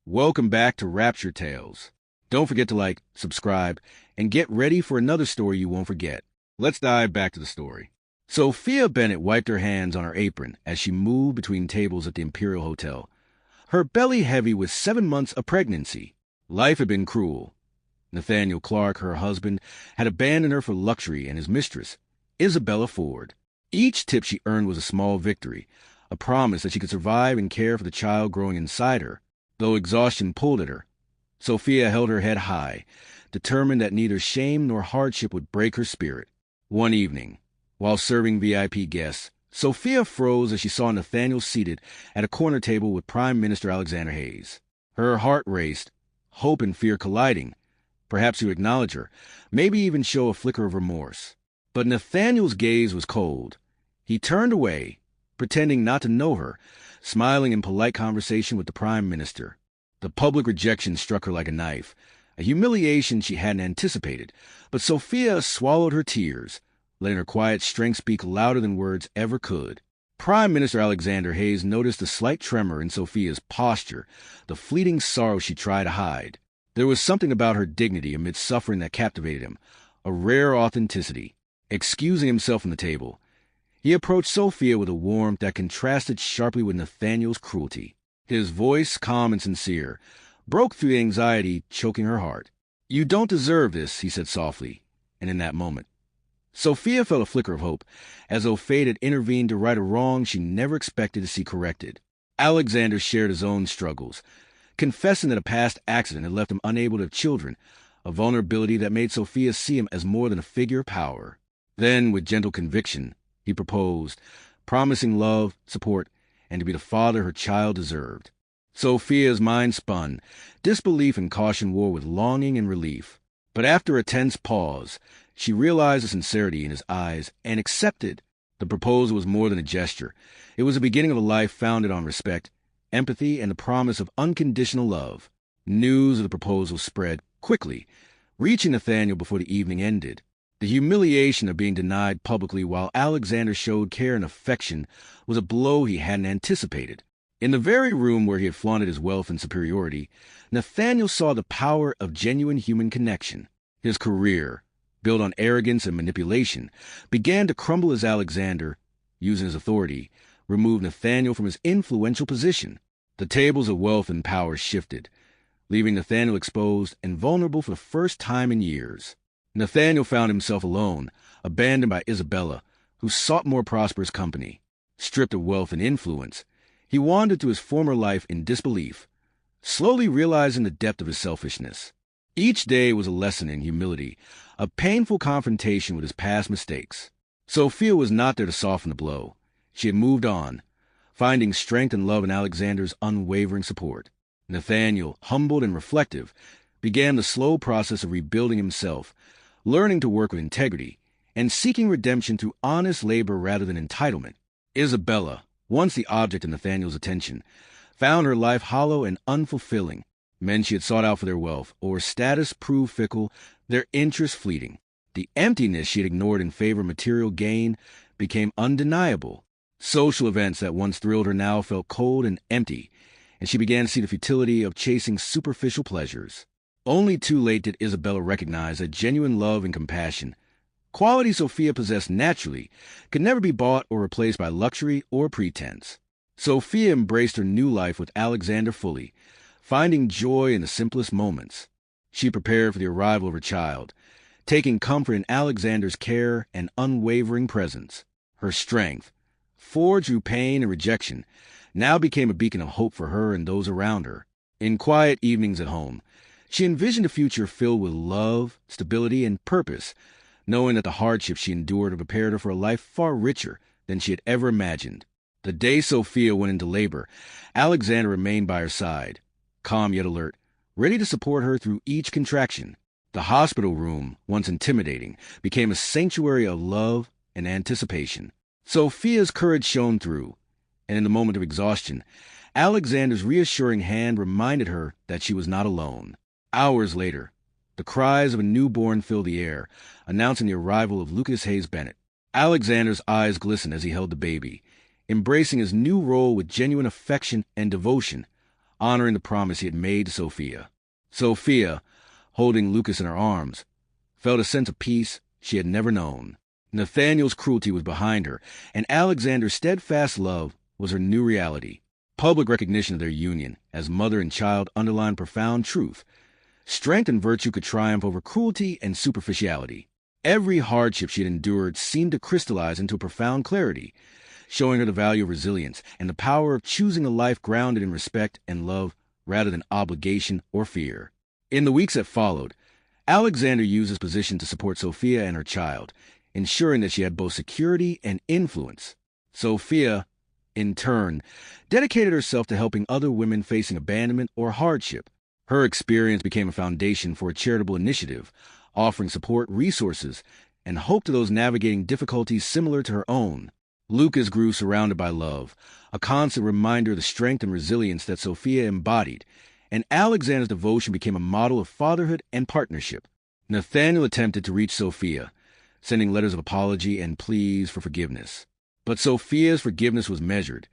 Welcome back to Rapture Tales. Don't forget to like, subscribe, and get ready for another story you won't forget. Let's dive back to the story. Sophia Bennett wiped her hands on her apron as she moved between tables at the Imperial Hotel, her belly heavy with 7 months of pregnancy. Life had been cruel. Nathaniel Clark, her husband, had abandoned her for luxury and his mistress, Isabella Ford. Each tip she earned was a small victory, a promise that she could survive and care for the child growing inside her. Though exhaustion pulled at her, Sophia held her head high, determined that neither shame nor hardship would break her spirit. One evening, while serving VIP guests, Sophia froze as she saw Nathaniel seated at a corner table with Prime Minister Alexander Hayes. Her heart raced, hope and fear colliding. Perhaps to acknowledge her, maybe even show a flicker of remorse. But Nathaniel's gaze was cold. He turned away, pretending not to know her, smiling in polite conversation with the Prime Minister. The public rejection struck her like a knife, a humiliation she hadn't anticipated, but Sophia swallowed her tears, letting her quiet strength speak louder than words ever could. Prime Minister Alexander Hayes noticed the slight tremor in Sophia's posture, the fleeting sorrow she tried to hide. There was something about her dignity amid suffering that captivated him, a rare authenticity. Excusing himself from the table, he approached Sophia with a warmth that contrasted sharply with Nathaniel's cruelty. His voice, calm and sincere, broke through the anxiety choking her heart. "You don't deserve this," he said softly, and in that moment, Sophia felt a flicker of hope, as though fate had intervened to right a wrong she never expected to see corrected. Alexander shared his own struggles, confessing that a past accident had left him unable to have children, a vulnerability that made Sophia see him as more than a figure of power. Then, with gentle conviction, he proposed, promising love, support, and to be the father her child deserved. Sophia's mind spun, disbelief and caution war with longing and relief. But after a tense pause, she realized the sincerity in his eyes and accepted. The proposal was more than a gesture. It was the beginning of a life founded on respect, empathy, and the promise of unconditional love. News of the proposal spread quickly, reaching Nathaniel before the evening ended. The humiliation of being denied publicly while Alexander showed care and affection was a blow he hadn't anticipated. In the very room where he had flaunted his wealth and superiority, Nathaniel saw the power of genuine human connection. His career, built on arrogance and manipulation, began to crumble as Alexander, using his authority, removed Nathaniel from his influential position. The tables of wealth and power shifted, leaving Nathaniel exposed and vulnerable for the first time in years. Nathaniel found himself alone, abandoned by Isabella, who sought more prosperous company. Stripped of wealth and influence, he wandered through his former life in disbelief, slowly realizing the depth of his selfishness. Each day was a lesson in humility, a painful confrontation with his past mistakes. Sophia was not there to soften the blow. She had moved on, finding strength and love in Alexander's unwavering support. Nathaniel, humbled and reflective, began the slow process of rebuilding himself, learning to work with integrity, and seeking redemption through honest labor rather than entitlement. Isabella, once the object of Nathaniel's attention, found her life hollow and unfulfilling. Men she had sought out for their wealth or status proved fickle, their interests fleeting. The emptiness she had ignored in favor of material gain became undeniable. Social events that once thrilled her now felt cold and empty, and she began to see the futility of chasing superficial pleasures. Only too late did Isabella recognize that genuine love and compassion, qualities Sophia possessed naturally, could never be bought or replaced by luxury or pretense. Sophia embraced her new life with Alexander fully, finding joy in the simplest moments. She prepared for the arrival of her child, taking comfort in Alexander's care and unwavering presence. Her strength, forged through pain and rejection, now became a beacon of hope for her and those around her. In quiet evenings at home, she envisioned a future filled with love, stability, and purpose, knowing that the hardships she endured had prepared her for a life far richer than she had ever imagined. The day Sophia went into labor, Alexander remained by her side, calm yet alert, ready to support her through each contraction. The hospital room, once intimidating, became a sanctuary of love and anticipation. Sophia's courage shone through, and in the moment of exhaustion, Alexander's reassuring hand reminded her that she was not alone. Hours later, the cries of a newborn filled the air, announcing the arrival of Lucas Hayes Bennett. Alexander's eyes glistened as he held the baby, embracing his new role with genuine affection and devotion, honoring the promise he had made to Sophia. Sophia, holding Lucas in her arms, felt a sense of peace she had never known. Nathaniel's cruelty was behind her, and Alexander's steadfast love was her new reality. Public recognition of their union as mother and child underlined profound truth. Strength and virtue could triumph over cruelty and superficiality. Every hardship she had endured seemed to crystallize into a profound clarity, showing her the value of resilience and the power of choosing a life grounded in respect and love rather than obligation or fear. In the weeks that followed, Alexander used his position to support Sophia and her child, ensuring that she had both security and influence. Sophia, in turn, dedicated herself to helping other women facing abandonment or hardship. Her experience became a foundation for a charitable initiative, offering support, resources, and hope to those navigating difficulties similar to her own. Lucas grew surrounded by love, a constant reminder of the strength and resilience that Sophia embodied, and Alexander's devotion became a model of fatherhood and partnership. Nathaniel attempted to reach Sophia, sending letters of apology and pleas for forgiveness. But Sophia's forgiveness was measured.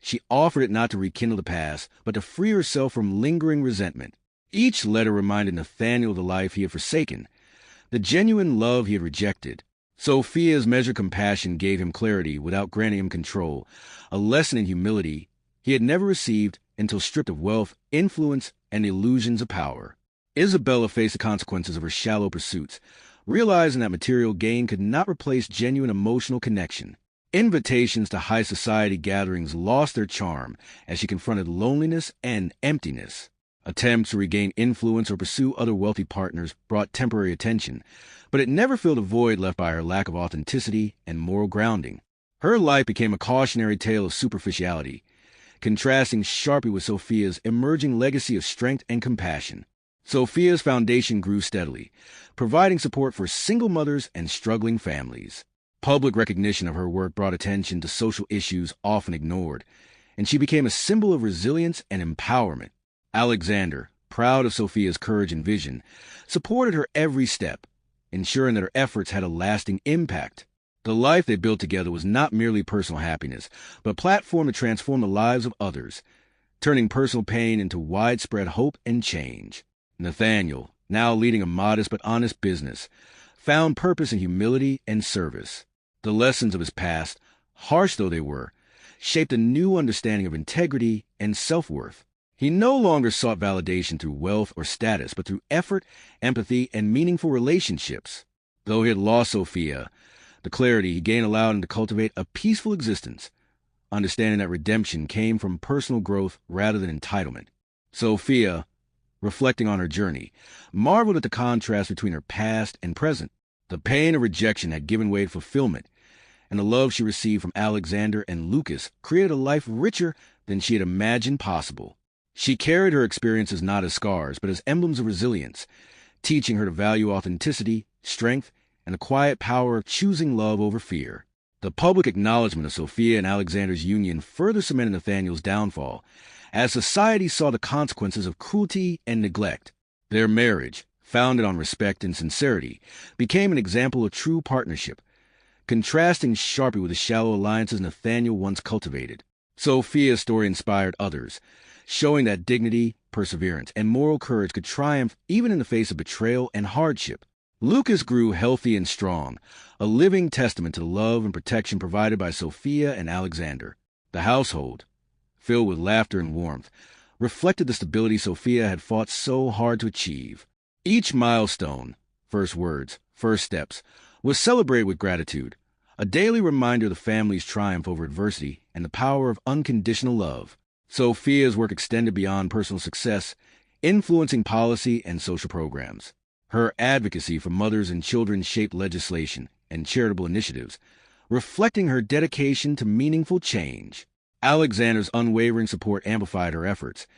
She offered it not to rekindle the past, but to free herself from lingering resentment. Each letter reminded Nathaniel of the life he had forsaken, the genuine love he had rejected. Sophia's measured compassion gave him clarity without granting him control, a lesson in humility he had never received until stripped of wealth, influence, and the illusions of power. Isabella faced the consequences of her shallow pursuits, realizing that material gain could not replace genuine emotional connection. Invitations to high society gatherings lost their charm as she confronted loneliness and emptiness. Attempts to regain influence or pursue other wealthy partners brought temporary attention, but it never filled a void left by her lack of authenticity and moral grounding. Her life became a cautionary tale of superficiality, contrasting sharply with Sophia's emerging legacy of strength and compassion. Sophia's foundation grew steadily, providing support for single mothers and struggling families. Public recognition of her work brought attention to social issues often ignored, and she became a symbol of resilience and empowerment. Alexander, proud of Sophia's courage and vision, supported her every step, ensuring that her efforts had a lasting impact. The life they built together was not merely personal happiness, but a platform to transform the lives of others, turning personal pain into widespread hope and change. Nathaniel, now leading a modest but honest business, found purpose in humility and service. The lessons of his past, harsh though they were, shaped a new understanding of integrity and self-worth. He no longer sought validation through wealth or status, but through effort, empathy, and meaningful relationships. Though he had lost Sophia, the clarity he gained allowed him to cultivate a peaceful existence, understanding that redemption came from personal growth rather than entitlement. Sophia, reflecting on her journey, marveled at the contrast between her past and present. The pain of rejection had given way to fulfillment, and the love she received from Alexander and Lucas created a life richer than she had imagined possible. She carried her experiences not as scars, but as emblems of resilience, teaching her to value authenticity, strength, and the quiet power of choosing love over fear. The public acknowledgement of Sophia and Alexander's union further cemented Nathaniel's downfall, as society saw the consequences of cruelty and neglect. Their marriage, founded on respect and sincerity, became an example of true partnership, contrasting sharply with the shallow alliances Nathaniel once cultivated. Sophia's story inspired others, showing that dignity, perseverance, and moral courage could triumph even in the face of betrayal and hardship. Lucas grew healthy and strong, a living testament to the love and protection provided by Sophia and Alexander. The household, filled with laughter and warmth, reflected the stability Sophia had fought so hard to achieve. Each milestone, first words, first steps, was celebrated with gratitude, a daily reminder of the family's triumph over adversity and the power of unconditional love. Sophia's work extended beyond personal success, influencing policy and social programs. Her advocacy for mothers and children shaped legislation and charitable initiatives, reflecting her dedication to meaningful change. Alexander's unwavering support amplified her efforts,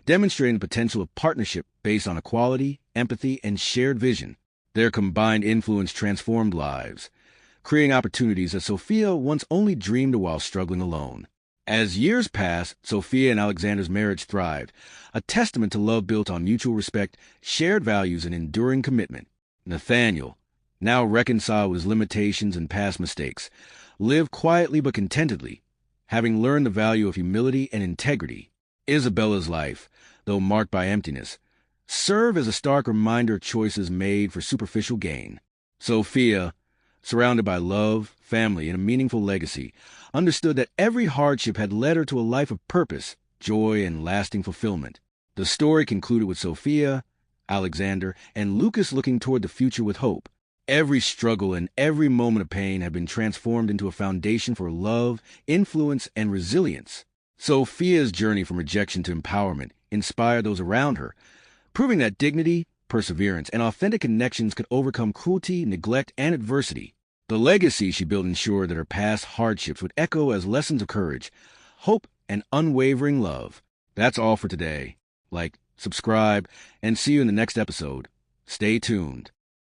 demonstrating the potential of partnership based on equality, empathy, and shared vision. Their combined influence transformed lives, creating opportunities that Sophia once only dreamed of while struggling alone. As years passed, Sophia and Alexander's marriage thrived, a testament to love built on mutual respect, shared values, and enduring commitment. Nathaniel, now reconciled with his limitations and past mistakes, lived quietly but contentedly, having learned the value of humility and integrity. Isabella's life, though marked by emptiness, served as a stark reminder of choices made for superficial gain. Sophia, surrounded by love, family, and a meaningful legacy, understood that every hardship had led her to a life of purpose, joy, and lasting fulfillment. The story concluded with Sophia, Alexander, and Lucas looking toward the future with hope. Every struggle and every moment of pain had been transformed into a foundation for love, influence, and resilience. Sophia's journey from rejection to empowerment inspired those around her, proving that dignity, perseverance, and authentic connections could overcome cruelty, neglect, and adversity. The legacy she built ensured that her past hardships would echo as lessons of courage, hope, and unwavering love. That's all for today. Like, subscribe, and see you in the next episode. Stay tuned.